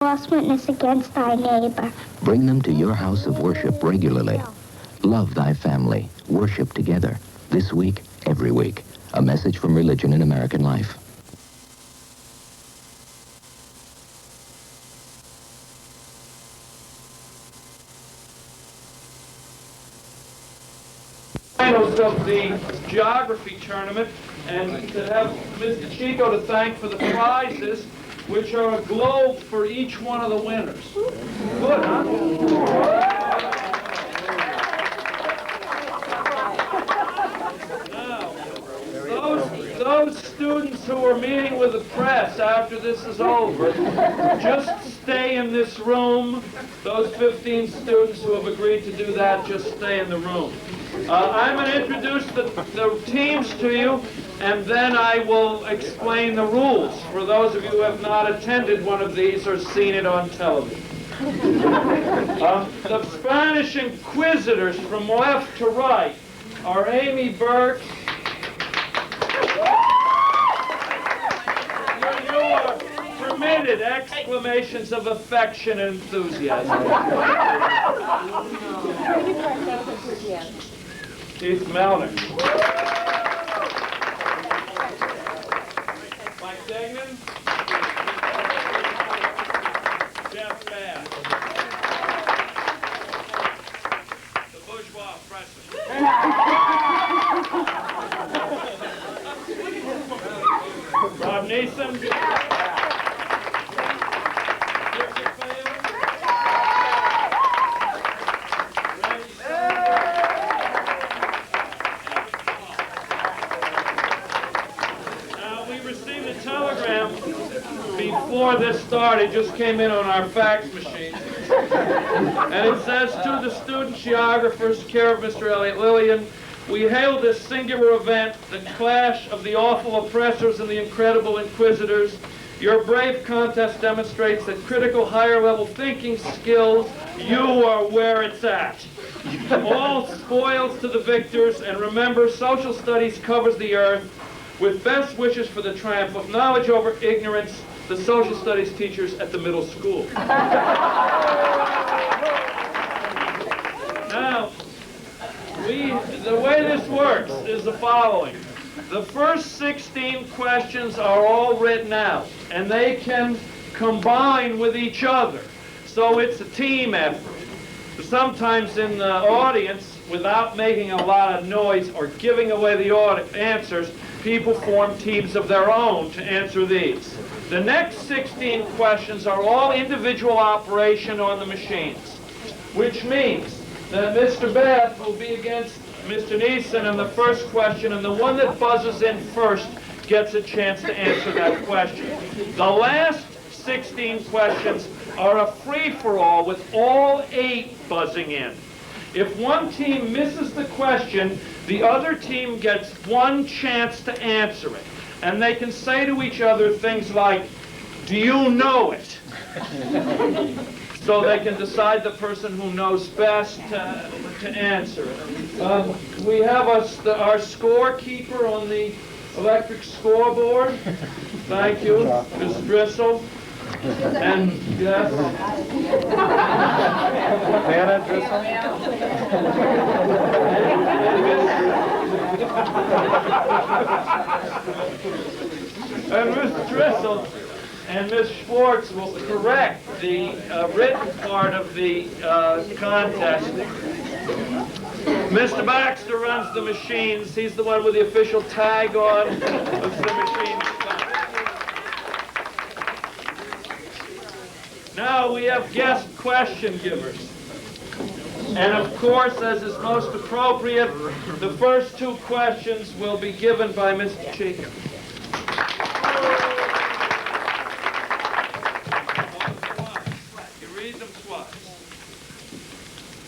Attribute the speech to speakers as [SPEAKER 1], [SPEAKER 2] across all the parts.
[SPEAKER 1] false witness against thy neighbor.
[SPEAKER 2] Bring them to your house of worship regularly. Love thy family. Worship together. This week, every week. A message from Religion in American Life.
[SPEAKER 3] Finals of the geography tournament, and to have Mr. Chico to thank for the prizes, which are a globe for each one of the winners. Good, huh? Now, those students who are meeting with the press after this is over, just stay in this room. Those 15 students who have agreed to do that, just stay in the room. I'm going to introduce the teams to you, and then I will explain the rules for those of you who have not attended one of these or seen it on television. The Spanish Inquisitors from left to right are Amy Berks. You are permitted exclamations of affection and enthusiasm. Keith Mellnick. Mike Diegnan. Jeff Bass. The Bourgeois Oppressors. Rob Niessen. Before this started, just came in on our fax machine. And it says, to the student geographers, care of Mr. Elliott Lillian, we hail this singular event, the clash of the awful oppressors and the incredible inquisitors. Your brave contest demonstrates that critical higher-level thinking skills, you are where it's at. All spoils to the victors, and remember, social studies covers the earth. With best wishes for the triumph of knowledge over ignorance, the social studies teachers at the middle school. Now, the way this works is the following. The first 16 questions are all written out, and they can combine with each other. So it's a team effort. Sometimes in the audience, without making a lot of noise or giving away the answers, people form teams of their own to answer these. The next 16 questions are all individual operation on the machines, which means that Mr. Bath will be against Mr. Niessen on the first question, and the one that buzzes in first gets a chance to answer that question. The last 16 questions are a free-for-all with all 8 buzzing in. If one team misses the question, the other team gets one chance to answer it. And they can say to each other things like, do you know it? So they can decide the person who knows best to answer it. We have our scorekeeper on the electric scoreboard. Thank you, Ms. Driscoll. And yes.
[SPEAKER 4] Hannah Driscoll.
[SPEAKER 3] And Ms. Driscoll and Ms. Schwartz will correct the written part of the contest. Mr. Baxter runs the machines. He's the one with the official tag on of the machines. Now we have guest question givers. And of course, as is most appropriate, the first 2 questions will be given by Mr. Chico. You read them twice.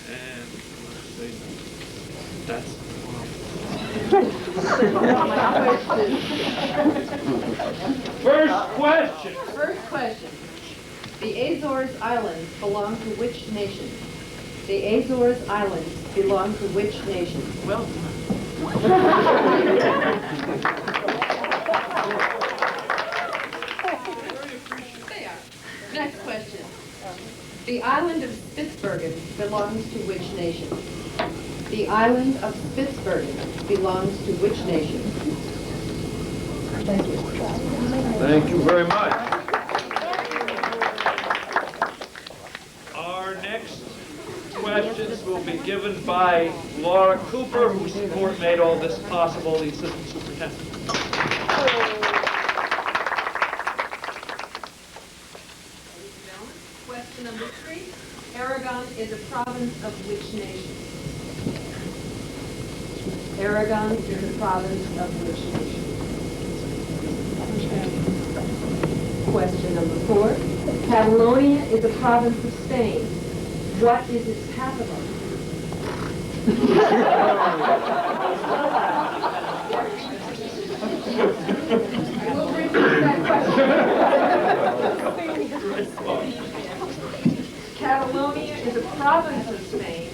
[SPEAKER 3] And that's First question.
[SPEAKER 5] First question. The Azores Islands belong to which nation? The Azores Islands belong to which nation?
[SPEAKER 3] Well,
[SPEAKER 5] They are. Next question. The island of Spitsbergen belongs to which nation? The island of Spitsbergen belongs to which nation? Thank you.
[SPEAKER 3] Thank you very much. Our next questions will be given by Laura Cooper, whose support made all this possible, the Assistant Superintendent.
[SPEAKER 5] Question number 3. Aragon is a province of which nation? Aragon is a province of which nation? Question number 4. Catalonia is a province of Spain. What is its capital? I will repeat that question. Catalonia is a province of Spain.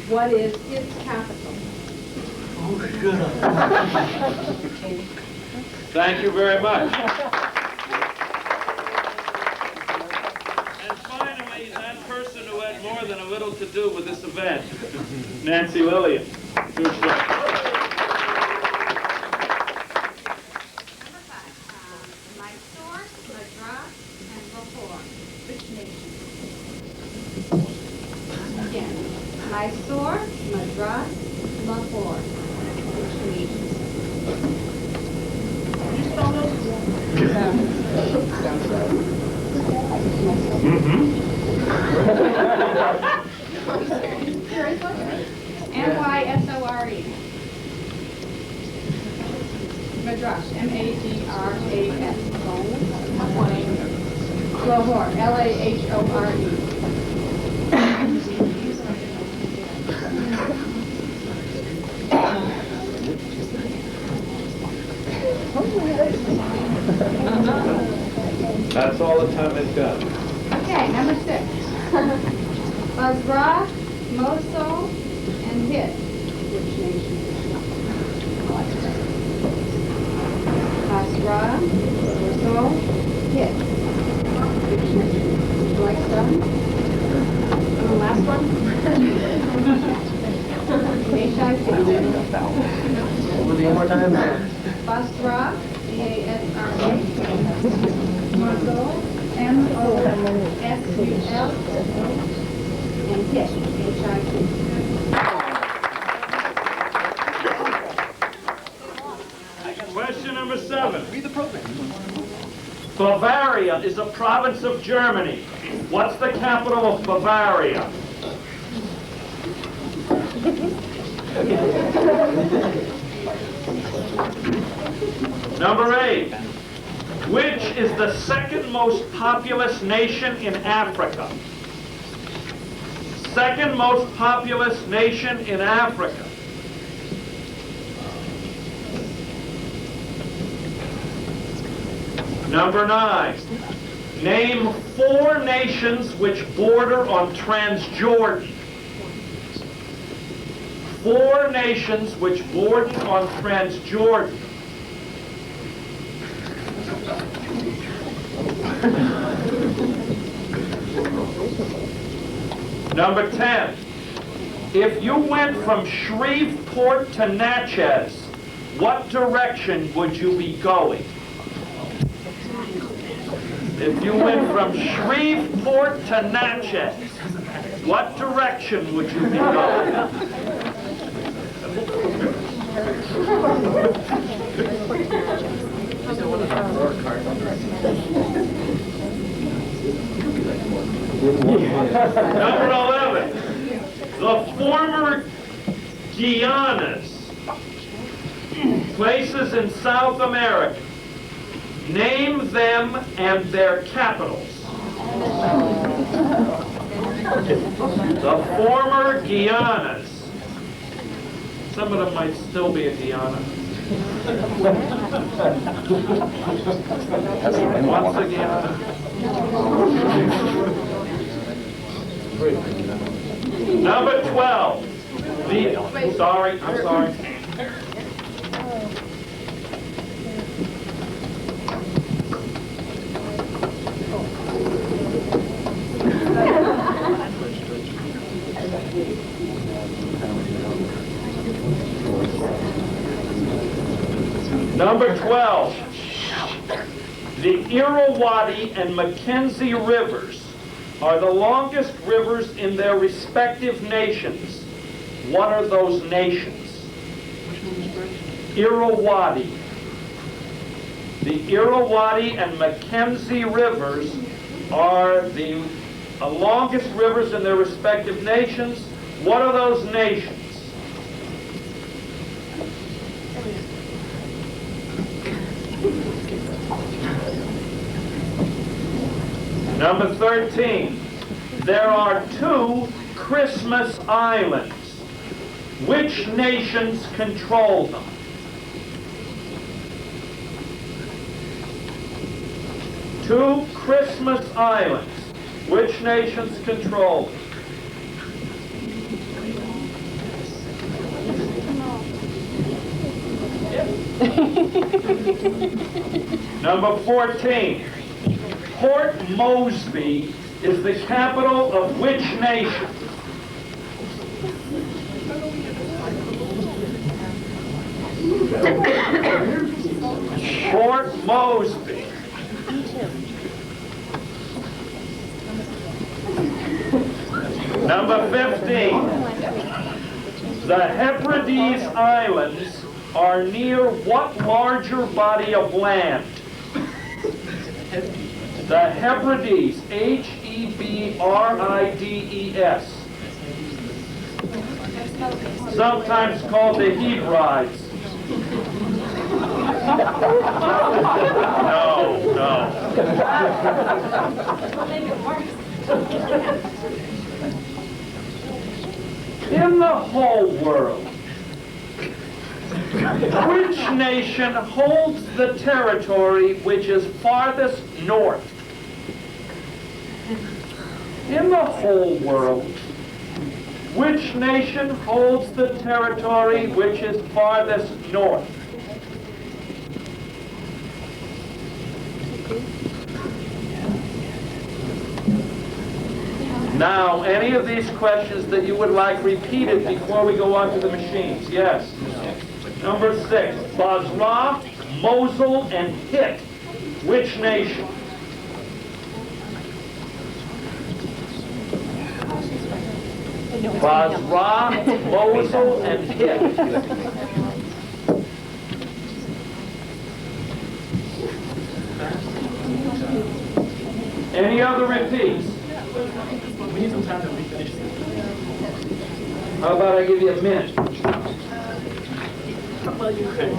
[SPEAKER 5] What is its capital?
[SPEAKER 3] Thank you very much. And finally, that person who had more than a little to do with this event, Nancy Lillian. Good job.
[SPEAKER 4] Number 5, Mysore, Madras, and Lahore. Which nation? Again, Mysore, Madras, Lahore. Which nation? Can you spell those? M-Y-S-O-R-E. Madras, M-A-D-R-A-S. Lahore, L-A-H-O-R-E.
[SPEAKER 3] That's all the time they've got.
[SPEAKER 4] Okay, number 6. Basra, Mosul, and Hit. Which nation? Basra, Mosul, Hit. Which nation? Would you like some? And the last one? H-I-T.
[SPEAKER 6] One more time.
[SPEAKER 4] Basra, B-A-S-R-A. Mosul, M-O-S-U-L. And Hit, H-I-T.
[SPEAKER 3] Question number 7. Read the program. Bavaria is a province of Germany. What's the capital of Bavaria? Number 8. Which is the second most populous nation in Africa? Second most populous nation in Africa. Number 9. Name 4 nations which border on Transjordan. 4 nations which border on Transjordan. Number 10. If you went from Shreveport to Natchez, what direction would you be going? If you went from Shreveport to Natchez, what direction would you be going? Number 11. The former Guianas, places in South America. Name them and their capitals. The former Guianas. Some of them might still be a Guyana. Once a Guyana. Number 12. I'm sorry. Number 12. The Irrawaddy and Mackenzie rivers are the longest rivers in their respective nations. What are those nations? Irrawaddy. The Irrawaddy and Mackenzie rivers are the longest rivers in their respective nations. What are those nations? Number 13. There are 2 Christmas islands. Which nations control them? Two Christmas islands. Which nations control them? Number 14. Port Moresby is the capital of which nation? Port Moresby. Number 15. The Hebrides Islands are near what larger body of land? The Hebrides, Hebrides. Sometimes called the Hebrides. No. In the whole world, which nation holds the territory which is farthest north? In the whole world, which nation holds the territory which is farthest north? Now, any of these questions that you would like repeated before we go on to the machines? Yes. Number 6, Basra, Mosul, and Hit. Which nation? Basra, Mosul, and Hit. Any other repeats?
[SPEAKER 6] We need some time to refinish this.
[SPEAKER 3] How about I give you a minute?
[SPEAKER 6] Well, you could.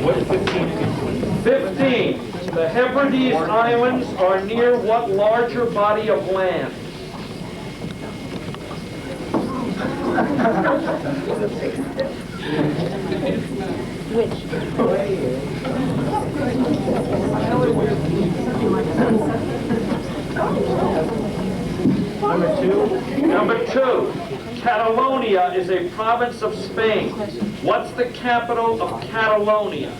[SPEAKER 3] What is 15? 15. The Hebrides Islands are near what larger body of land? Number 2. Catalonia is a province of Spain. What's the capital of Catalonia?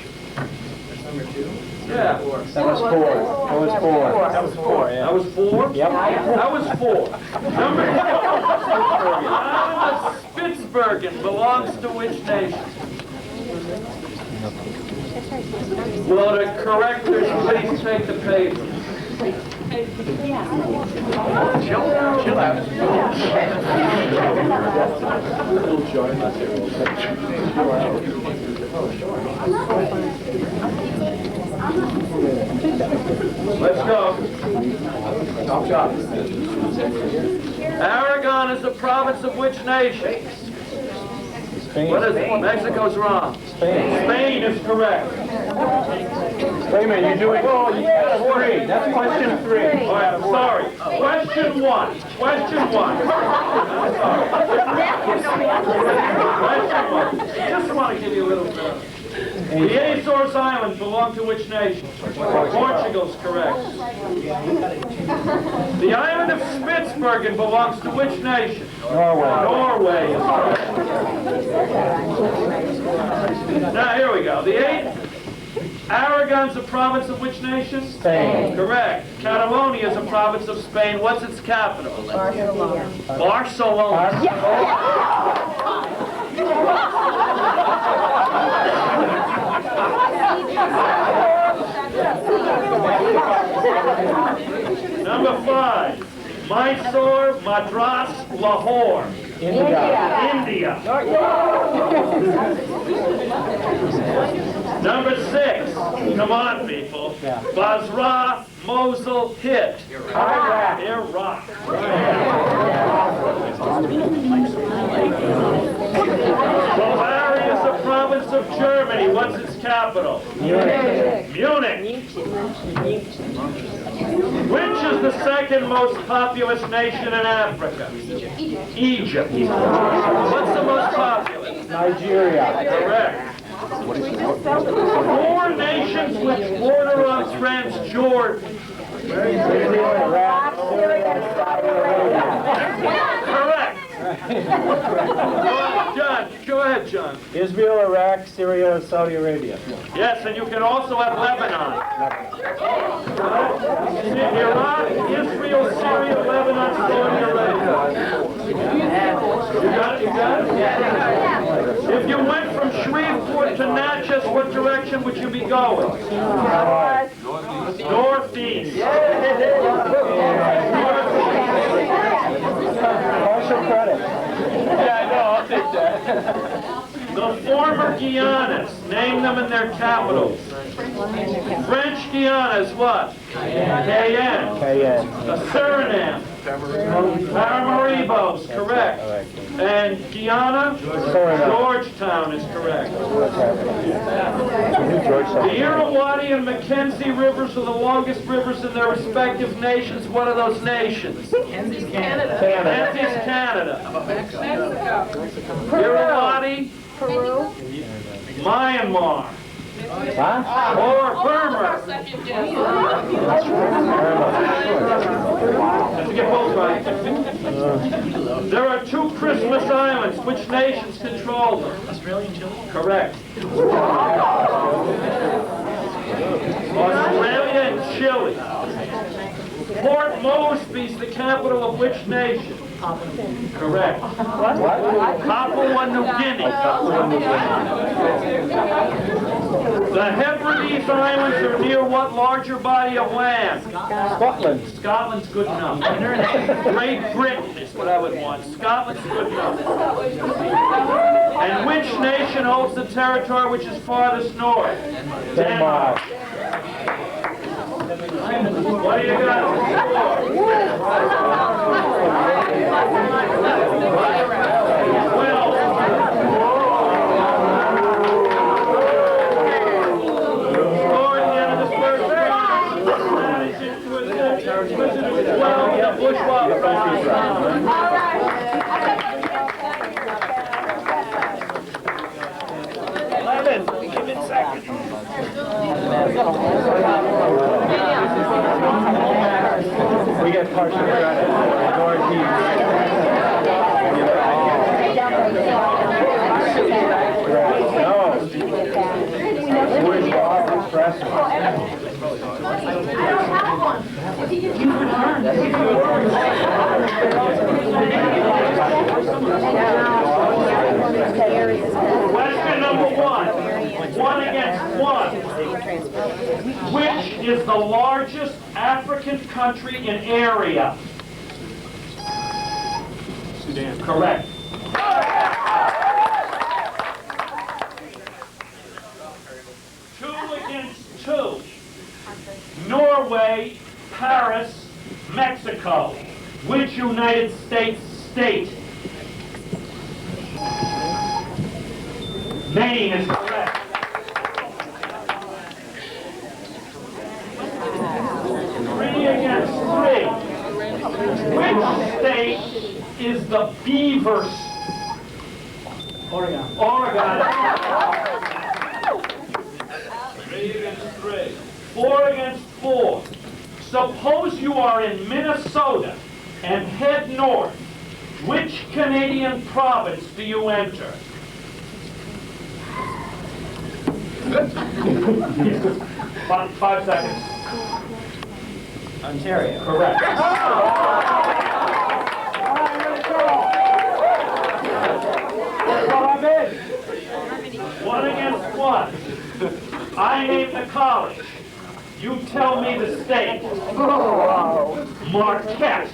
[SPEAKER 6] Number 2?
[SPEAKER 3] Yeah.
[SPEAKER 7] That was 4. That was 4.
[SPEAKER 6] That was 4, yeah.
[SPEAKER 3] That was 4?
[SPEAKER 7] Yep.
[SPEAKER 3] That was 4. Number 2. Spitsbergen belongs to which nation? Will the correctors please take the paper?
[SPEAKER 6] Chill out.
[SPEAKER 3] Let's go.
[SPEAKER 6] Top shot.
[SPEAKER 3] Aragon is a province of which nation?
[SPEAKER 7] Spain.
[SPEAKER 3] What is it? Mexico's wrong.
[SPEAKER 7] Spain.
[SPEAKER 3] Spain is correct.
[SPEAKER 7] Wait a minute, you're doing... Oh, that's 3. That's question 3.
[SPEAKER 3] All right, I'm sorry. Question 1. Question 1. I'm sorry. Question 1. Just want to give you a little bit. The Azores Islands belong to which nation? Portugal's correct. The island of Spitsbergen belongs to which nation?
[SPEAKER 7] Norway.
[SPEAKER 3] Norway is correct. Now, here we go. The 8. Aragon's a province of which nation?
[SPEAKER 7] Spain.
[SPEAKER 3] Correct. Catalonia is a province of Spain. What's its capital?
[SPEAKER 5] Barcelona.
[SPEAKER 3] Barcelona. Number 5. Mysore, Madras, Lahore. India. Number 6. Come on, people. Basra, Mosul, Hit. Iraq. Bavaria is a province of Germany. What's its capital? Munich. Which is the second most populous nation in Africa? Egypt. What's the most populous?
[SPEAKER 7] Nigeria.
[SPEAKER 3] Correct. 4 nations which border on Transjordan.
[SPEAKER 7] Iraq, Syria, Saudi Arabia.
[SPEAKER 3] Correct. John, go ahead, John.
[SPEAKER 7] Israel, Iraq, Syria, Saudi Arabia.
[SPEAKER 3] Yes, and you can also have Lebanon. Iraq, Israel, Syria, Lebanon, Saudi Arabia. You got it? You got it? If you went from Shreveport to Natchez, what direction would you be going? Northeast.
[SPEAKER 7] Partial credit.
[SPEAKER 3] Yeah, I know, I'll take that. The former Guianas, name them in their capitals. French Guiana is what? Cayenne.
[SPEAKER 7] Cayenne.
[SPEAKER 3] Suriname. Paramaribo's, correct. And Guyana? Georgetown is correct. The Irrawaddy and Mackenzie rivers are the longest rivers in their respective nations. What are those nations? Mackenzie's Canada. Mackenzie's Canada. Irrawaddy? Peru. Myanmar. Or Burma. Have to get both right. There are 2 Christmas islands. Which nations control them? Australia and Chile. Correct. Australia and Chile. Port Moresby's the capital of which nation? Correct. Papua New Guinea. The Hebrides Islands are near what larger body of land?
[SPEAKER 7] Scotland.
[SPEAKER 3] Scotland's good enough. Great Britain is what I would want. Scotland's good enough. And which nation holds the territory which is farthest north? Denmark. What do you got? Bourgeois. Give it seconds.
[SPEAKER 7] We get partial credit. No. Bourgeois Oppressors.
[SPEAKER 5] I don't have one.
[SPEAKER 3] Question number 1. 1 against 1. Which is the largest African country in area? Sudan. Correct. Norway, Paris, Mexico. Which United States state? Maine is correct. Three against 3. Which state is the beaver? Oregon. Oregon. 3 against 3. 4 against 4. Suppose you are in Minnesota and head north. Which Canadian province do you enter? 5 seconds.
[SPEAKER 6] Ontario.
[SPEAKER 3] Correct. One against one. I name the college. You tell me the state. Marquette.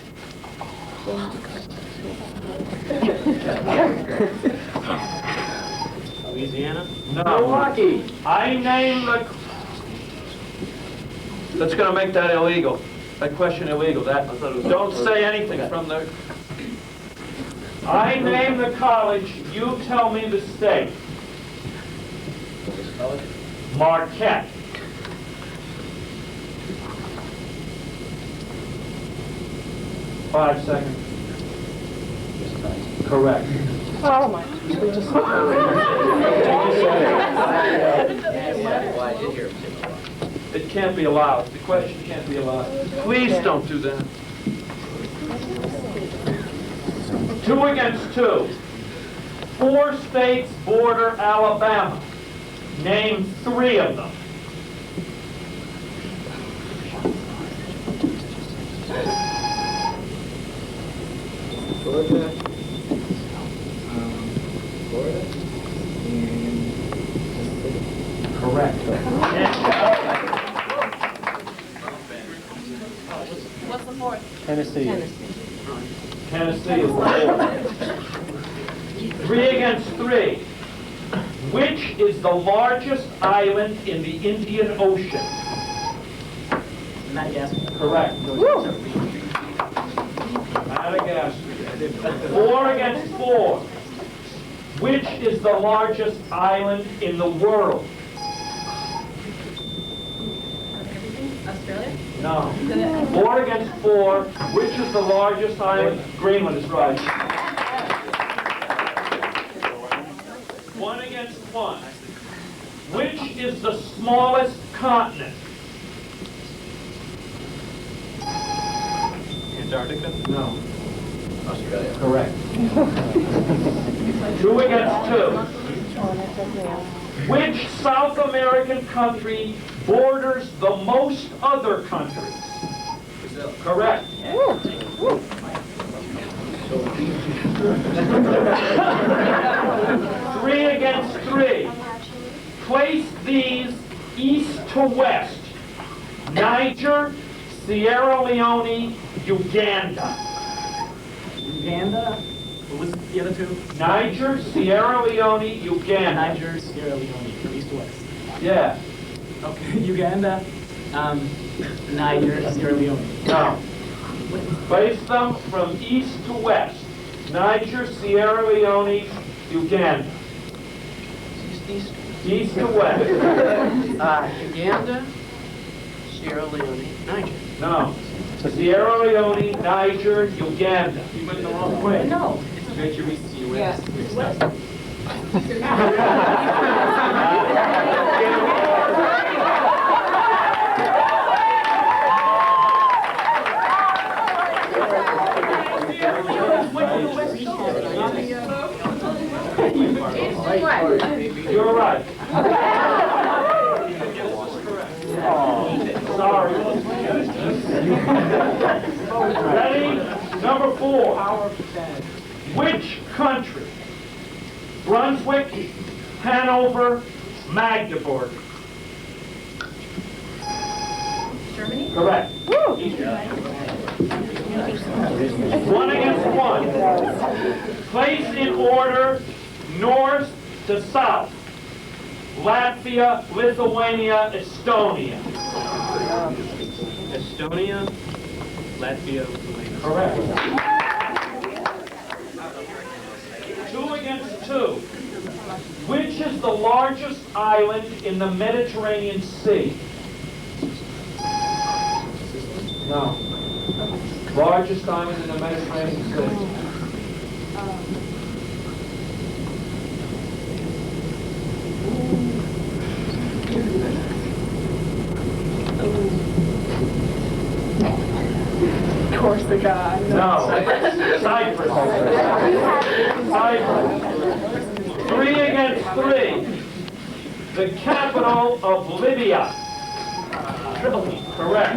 [SPEAKER 6] Louisiana.
[SPEAKER 3] No.
[SPEAKER 7] Milwaukee.
[SPEAKER 3] I name the... That's going to make that illegal. That question illegal. Don't say anything from the... I name the college. You tell me the state. Marquette. Five seconds. Correct.
[SPEAKER 4] Oh, my.
[SPEAKER 3] It can't be allowed. The question can't be allowed. Please don't do that. 2 against 2. 4 states border Alabama. Name 3 of them.
[SPEAKER 6] Georgia. Florida. And
[SPEAKER 3] Correct.
[SPEAKER 5] What's the fourth?
[SPEAKER 7] Tennessee.
[SPEAKER 3] Tennessee is the 4th. 3 against 3. Which is the largest island in the Indian Ocean?
[SPEAKER 6] Madagascar.
[SPEAKER 3] Correct. Madagascar. 4 against 4. Which is the largest island in the world?
[SPEAKER 5] Australia?
[SPEAKER 3] No. 4 against 4. Which is the largest island? Greenland is right. 1 against 1. Which is the smallest continent?
[SPEAKER 6] Antarctica.
[SPEAKER 3] No.
[SPEAKER 6] Australia.
[SPEAKER 3] Correct. 2 against 2. Which South American country borders the most other countries?
[SPEAKER 6] Brazil.
[SPEAKER 3] Correct. 3 against 3. Place these east to west. Niger, Sierra Leone, Uganda.
[SPEAKER 6] Uganda. What was the other 2?
[SPEAKER 3] Niger, Sierra Leone, Uganda.
[SPEAKER 6] Niger, Sierra Leone, from east to west.
[SPEAKER 3] Yeah.
[SPEAKER 6] Okay, Uganda, Niger, Sierra Leone.
[SPEAKER 3] No. Place them from east to west. Niger, Sierra Leone, Uganda. East to west.
[SPEAKER 6] Uganda, Sierra Leone, Niger.
[SPEAKER 3] No. Sierra Leone, Niger, Uganda.
[SPEAKER 6] You went the wrong way.
[SPEAKER 5] No.
[SPEAKER 6] It's great you reached the US.
[SPEAKER 3] You're right. Sorry. Ready? Number 4. Which country? Brunswick, Hanover, Magdeburg.
[SPEAKER 5] Germany?
[SPEAKER 3] Correct. 1 against 1. Place in order north to south. Latvia, Lithuania, Estonia.
[SPEAKER 6] Estonia, Latvia, Lithuania.
[SPEAKER 3] Correct. 2 against 2. Which is the largest island in the Mediterranean Sea? No. Largest island in the Mediterranean Sea.
[SPEAKER 4] Of course, the guy.
[SPEAKER 3] No. Cyprus. Cyprus. 3 against 3. The capital of Libya. Tripoli. Correct.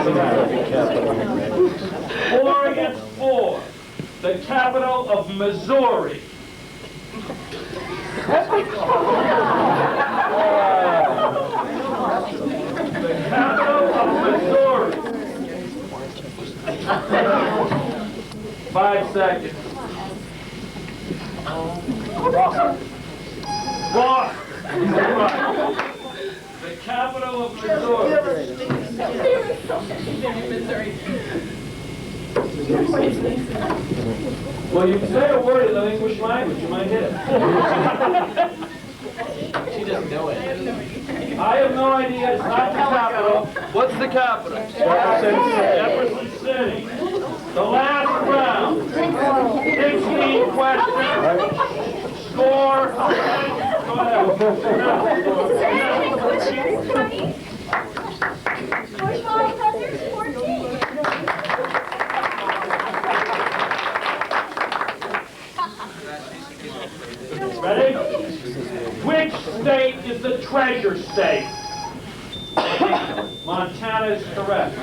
[SPEAKER 3] Tripoli. 4 against 4. The capital of Missouri. The capital of Missouri. 5 seconds. Boston. The capital of Missouri. Well, you can say a word in the English language, you might hit it.
[SPEAKER 6] She doesn't know it.
[SPEAKER 3] I have no idea, it's not the capital. What's the capital? Jefferson City. The last round. 16 questions. Score. Go ahead. Ready? Which state is the treasure state? Montana is correct.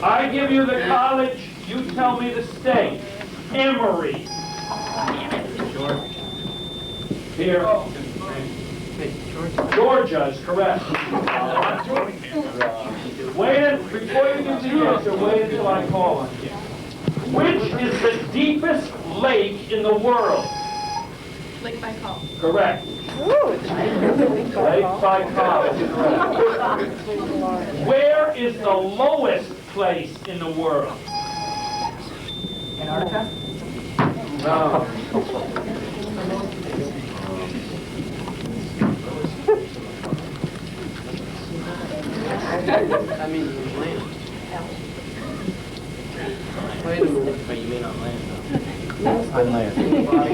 [SPEAKER 3] I give you the college, you tell me the state. Emory. Here. Georgia is correct. Wait, before you give the answer, wait until I call on you. Which is the deepest lake in the world?
[SPEAKER 5] Lake Baikal.
[SPEAKER 3] Correct. Lake Baikal is correct. Where is the lowest place in the world?
[SPEAKER 6] Antarctica?
[SPEAKER 3] No.
[SPEAKER 6] I mean, land. Wait a minute. But you mean on land, though?
[SPEAKER 7] On land.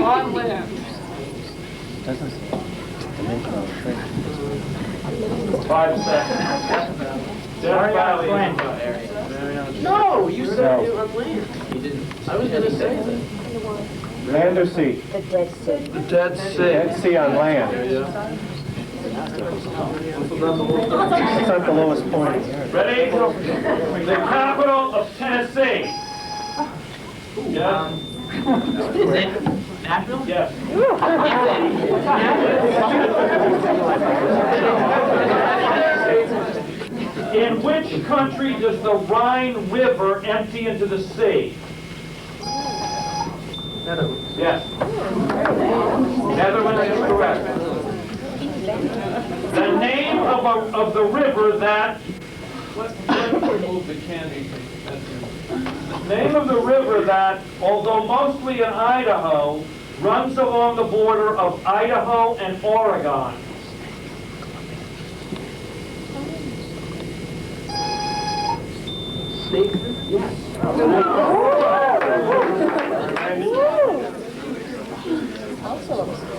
[SPEAKER 5] On land.
[SPEAKER 7] Doesn't say dimensional shrink.
[SPEAKER 3] 5 seconds. Death Valley.
[SPEAKER 6] No, you said
[SPEAKER 7] No.
[SPEAKER 6] it on land. You didn't. I was going to say that.
[SPEAKER 7] Land or sea?
[SPEAKER 3] The Dead Sea.
[SPEAKER 7] Dead Sea on land. It's not the lowest point.
[SPEAKER 3] Ready? The capital of Tennessee. Yeah.
[SPEAKER 6] Is it Nashville?
[SPEAKER 3] Yes. In which country does the Rhine River empty into the sea? Yes. Netherlands is correct. The name of the river that... Let's remove the candy. Name of the river that, although mostly in Idaho, runs along the border of Idaho and Oregon. Yes.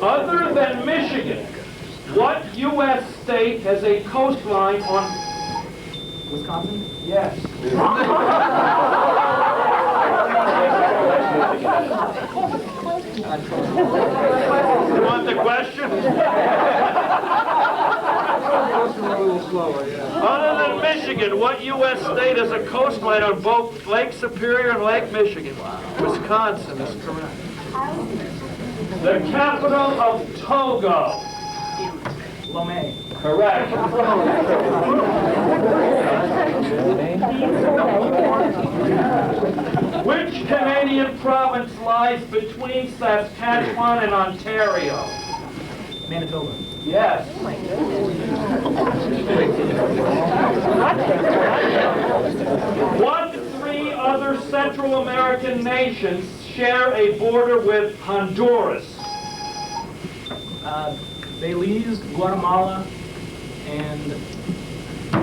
[SPEAKER 3] Other than Michigan, what U.S. state has a coastline on...
[SPEAKER 6] Wisconsin?
[SPEAKER 3] Yes. You want the question? Other than Michigan, what U.S. state has a coastline on both Lake Superior and Lake Michigan? Wisconsin is correct. The capital of Togo.
[SPEAKER 6] Lomé.
[SPEAKER 3] Correct. Which Canadian province lies between Saskatchewan and Ontario?
[SPEAKER 6] Manitoba.
[SPEAKER 3] Yes. What 3 other Central American nations share a border with Honduras?
[SPEAKER 6] Belize, Guatemala, and... I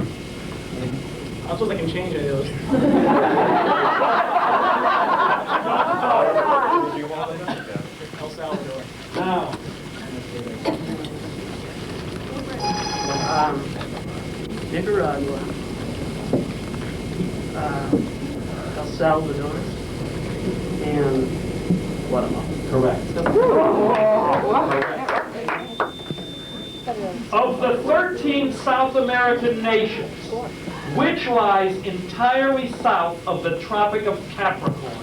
[SPEAKER 6] suppose I can change any of those. El Salvador.
[SPEAKER 3] Now,
[SPEAKER 6] Nicaragua. El Salvador. And
[SPEAKER 3] Correct. Of the 13 South American nations, which lies entirely south of the Tropic of Capricorn?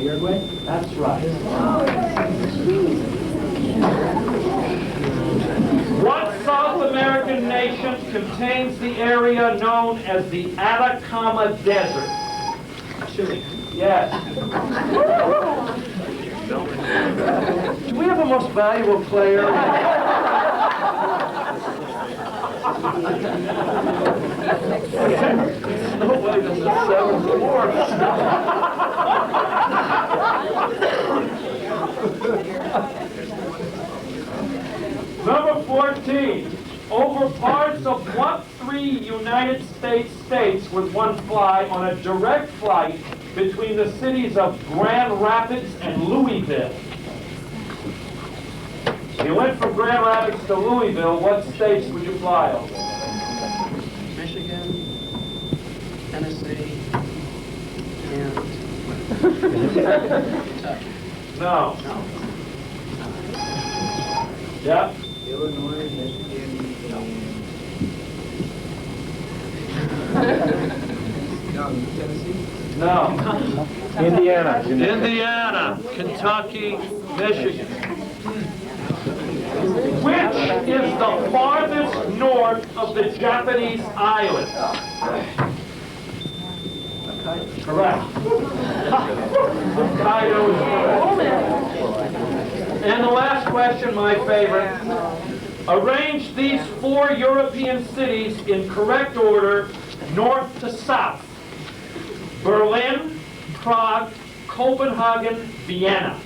[SPEAKER 6] Uruguay?
[SPEAKER 3] That's right. What South American nation contains the area known as the Atacama Desert?
[SPEAKER 6] Chile.
[SPEAKER 3] Yes. Do we have a most valuable player? Nobody does the seventh award. Number 14. Over parts of what 3 United States would one fly on a direct flight between the cities of Grand Rapids and Louisville? If you went from Grand Rapids to Louisville, what states would you fly over?
[SPEAKER 6] Michigan, Tennessee, and Kentucky.
[SPEAKER 3] No. Yep.
[SPEAKER 6] Illinois, Michigan, Tennessee.
[SPEAKER 3] No.
[SPEAKER 7] Indiana.
[SPEAKER 3] Indiana, Kentucky, Michigan. Which is the farthest north of the Japanese islands? Correct. Hokkaido is correct. And the last question, my favorite. Arrange these 4 European cities in correct order, north to south. Berlin, Prague, Copenhagen, Vienna.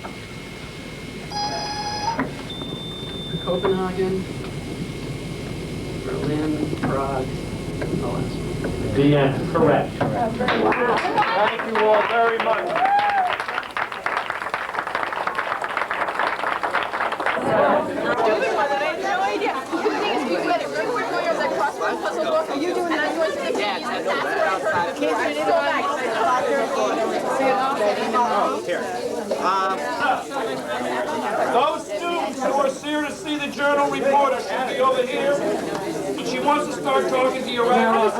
[SPEAKER 6] Copenhagen, Berlin, Prague,
[SPEAKER 3] Vienna, correct. Thank you all very much. Those students who are here to see the journal reporter should be over here. And she wants to start talking to you right now. They're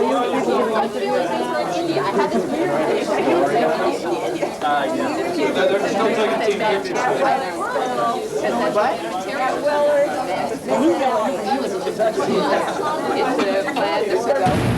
[SPEAKER 3] still taking team pictures.
[SPEAKER 5] It's glad to go.